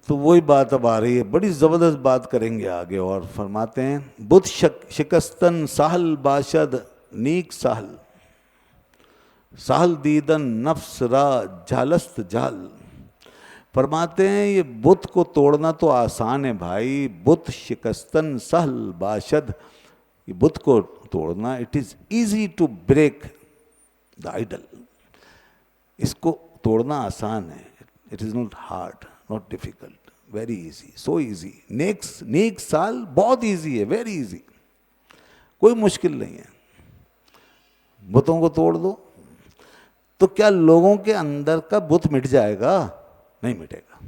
تو وہی بات اب آ رہی ہے، بڑی زبردست بات کریں گے آگے، اور فرماتے ہیں بت شکستن سہل باشد نیک سہل، سہل دیدن نفس را جھالست جھال۔ فرماتے ہیں یہ بت کو توڑنا تو آسان ہے بھائی، بت شکستن سہل باشد، یہ بت کو توڑنا it is easy to break the idol, اس کو توڑنا آسان ہے، it is not hard, not difficult, very easy, so easy. نیک سال بہت ایزی ہے، ویری ایزی، کوئی مشکل نہیں ہے، بتوں کو توڑ دو۔ تو کیا لوگوں کے اندر کا بت مٹ جائے گا؟ نہیں مٹے گا۔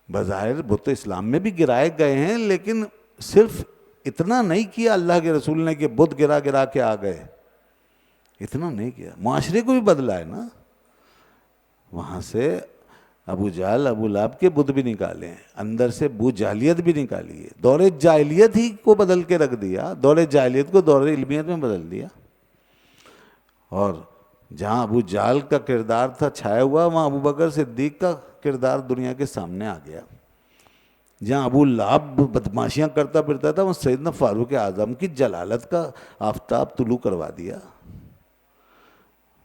بظاہر بت اسلام میں بھی گرائے گئے ہیں، لیکن صرف اتنا نہیں کیا اللہ کے رسول نے کہ بت گرا گرا کے آ گئے، اتنا نہیں کیا، معاشرے کو بھی بدلا ہے نا۔ وہاں سے ابو جہل ابو لہب کے بت بھی نکالے ہیں، اندر سے بو جاہلیت بھی نکالی ہے، دور جاہلیت ہی کو بدل کے رکھ دیا، دور جاہلیت کو دور علمیت میں بدل دیا۔ اور جہاں ابو جہل کا کردار تھا چھایا ہوا، وہاں ابو بکر صدیق کا کردار دنیا کے سامنے آ گیا۔ جہاں ابو لہب بدماشیاں کرتا پھرتا تھا، وہاں سیدنا فاروق اعظم کی جلالت کا آفتاب طلوع کروا دیا،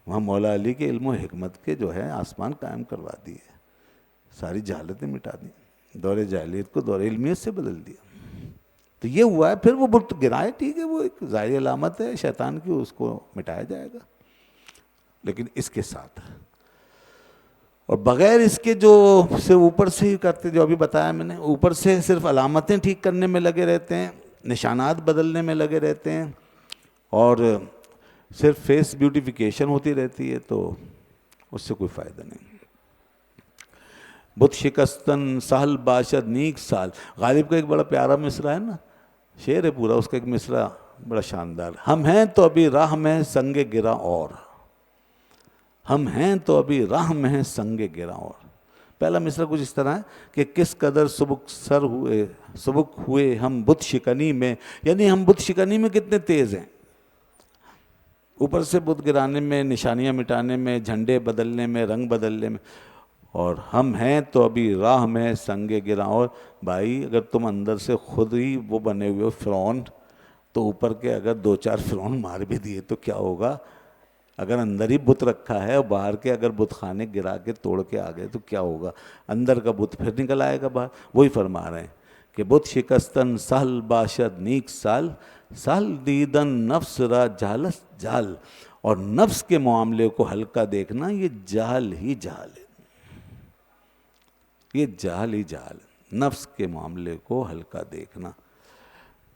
وہاں مولا علی کے علم و حکمت کے جو ہے آسمان قائم کروا دیے، ساری جہالتیں مٹا دیں، دور جاہلیت کو دور علمیت سے بدل دیا۔ تو یہ ہوا ہے، پھر وہ بت گرائے، ٹھیک ہے، وہ ایک ظاہری علامت ہے شیطان کی، اس کو مٹایا جائے گا، لیکن اس کے ساتھ اور بغیر اس کے جو صرف اوپر سے ہی کرتے، جو ابھی بتایا میں نے، اوپر سے صرف علامتیں ٹھیک کرنے میں لگے رہتے ہیں، نشانات بدلنے میں لگے رہتے ہیں، اور صرف فیس بیوٹیفیکیشن ہوتی رہتی ہے، تو اس سے کوئی فائدہ نہیں۔ بت شکستن سہل باشد نیک سال، غالب کا ایک بڑا پیارا مصرع ہے نا، شعر ہے پورا، اس کا ایک مصرع بڑا شاندار، ہم ہیں تو ابھی راہ میں سنگ گرا اور، ہم ہیں تو ابھی راہ میں ہیں سنگ گرا اور۔ پہلا مصرع کچھ اس طرح ہے کہ کس قدر سبک ہوئے ہم بت شکنی میں، یعنی ہم بت شکنی میں کتنے تیز ہیں، اوپر سے بت گرانے میں، نشانیاں مٹانے میں، جھنڈے بدلنے میں، رنگ بدلنے میں، اور ہم ہیں تو ابھی راہ میں سنگ گراں اور۔ بھائی اگر تم اندر سے خود ہی وہ بنے ہوئے ہو فرعون، تو اوپر کے اگر دو چار فرعون مار بھی دیے تو کیا ہوگا؟ اگر اندر ہی بت رکھا ہے اور باہر کے اگر بت خانے گرا کے توڑ کے آ گئے تو کیا ہوگا؟ اندر کا بت پھر نکل آئے گا باہر۔ وہی فرما رہے ہیں کہ بت شکستن سہل باشد نیک سال، سہل دیدن نفس را جھالس جھال، اور نفس کے معاملے کو ہلکا دیکھنا یہ جہل ہی جہل ہے، یہ جہل ہی جہل ہے، نفس کے معاملے کو ہلکا دیکھنا،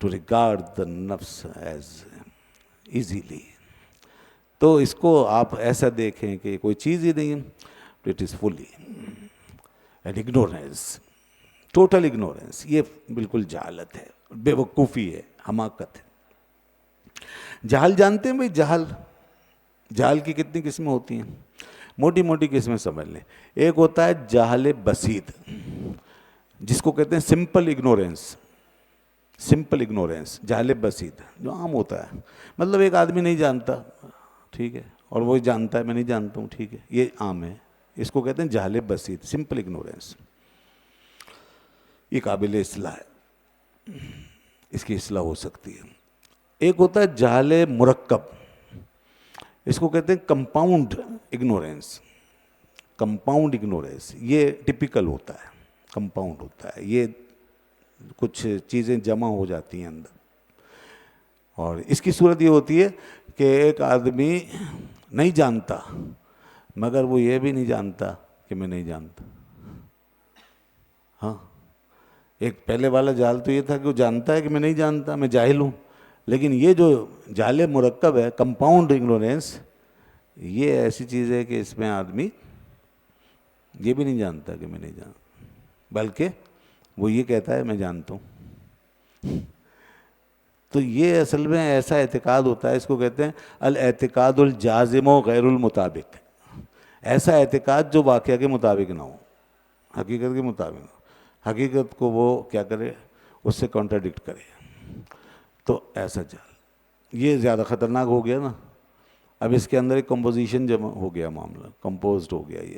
ٹو ریگارڈ دا نفس ایز ایزیلی، تو اس کو آپ ایسا دیکھیں کہ کوئی چیز ہی نہیں ہے، it is fully and ignorance, total ignorance, یہ بالکل جہالت ہے، بے وقوفی ہے، حماقت ہے۔ جہل جانتے ہیں بھائی، جہل کی کتنی قسمیں ہوتی ہیں؟ موٹی موٹی قسمیں سمجھ لیں۔ ایک ہوتا ہے جہل بسیط، جس کو کہتے ہیں سمپل اگنورینس، سمپل اگنورینس، جہل بسیط جو عام ہوتا ہے، مطلب ایک آدمی نہیں جانتا، ٹھیک ہے، اور وہ جانتا ہے میں نہیں جانتا ہوں، ٹھیک ہے، یہ عام ہے، اس کو کہتے ہیں جہل بسیط، سمپل اگنورینس، یہ قابل اصلاح ہے، اس کی اصلاح ہو سکتی ہے۔ ایک ہوتا ہے جہل مرکب، اس کو کہتے ہیں کمپاؤنڈ اگنورینس، کمپاؤنڈ اگنورینس، یہ ٹپیکل ہوتا ہے، کمپاؤنڈ ہوتا ہے، یہ کچھ چیزیں جمع ہو جاتی ہیں اندر، اور اس کی صورت یہ ہوتی ہے کہ ایک آدمی نہیں جانتا مگر وہ یہ بھی نہیں جانتا کہ میں نہیں جانتا۔ ہاں، ایک پہلے والا جہل تو یہ تھا کہ وہ جانتا ہے کہ میں نہیں جانتا، میں جاہل ہوں، لیکن یہ جو جہل مرکب ہے، کمپاؤنڈ اگنورینس، یہ ایسی چیز ہے کہ اس میں آدمی یہ بھی نہیں جانتا کہ میں نہیں جانتا، بلکہ وہ یہ کہتا ہے میں جانتا ہوں۔ تو یہ اصل میں ایسا اعتقاد ہوتا ہے، اس کو کہتے ہیں الاعتقاد الجازم و غیر المطابق، ایسا اعتقاد جو واقعہ کے مطابق نہ ہو، حقیقت کے مطابق نہ ہو، حقیقت کو وہ کیا کرے، اس سے کانٹراڈکٹ کرے، تو ایسا جہل یہ زیادہ خطرناک ہو گیا نا۔ اب اس کے اندر ایک کمپوزیشن جمع ہو گیا، معاملہ کمپوزڈ ہو گیا، یہ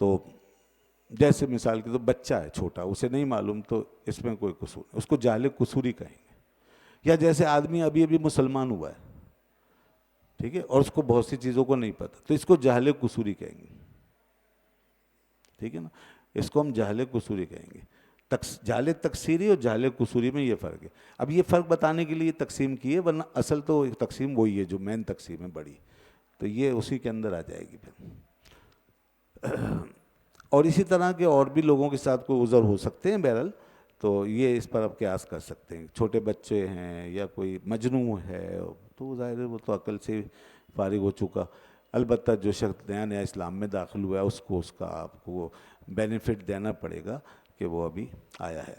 تو جیسے مثال کے تو بچہ ہے چھوٹا، اسے نہیں معلوم تو اس میں کوئی قصور نہیں، اس کو جاہل قصوری کہیں گے. یا جیسے آدمی ابھی ابھی مسلمان ہوا ہے، ٹھیک ہے، اور اس کو بہت سی چیزوں کو نہیں پتہ، تو اس کو جاہل قصوری کہیں گے. ٹھیک ہے نا، اس کو ہم جاہل قصوری کہیں گے. جاہل تکثیری اور جاہل قصوری میں یہ فرق ہے. اب یہ فرق بتانے کے لیے تقسیم کی ہے، ورنہ اصل تو تقسیم وہی ہے جو مین تقسیم ہے بڑی، تو یہ اسی کے اندر آ جائے گی پھر. اور اسی طرح کے اور بھی لوگوں کے ساتھ کوئی عذر ہو سکتے ہیں بہرحال، تو یہ اس پر آپ قیاس کر سکتے ہیں. چھوٹے بچے ہیں یا کوئی مجنون ہے تو ظاہر ہے وہ تو عقل سے فارغ ہو چکا. البتہ جو شخص نیا نیا اسلام میں داخل ہوا ہے اس کو اس کا آپ کو بینیفٹ دینا پڑے گا کہ وہ ابھی آیا ہے.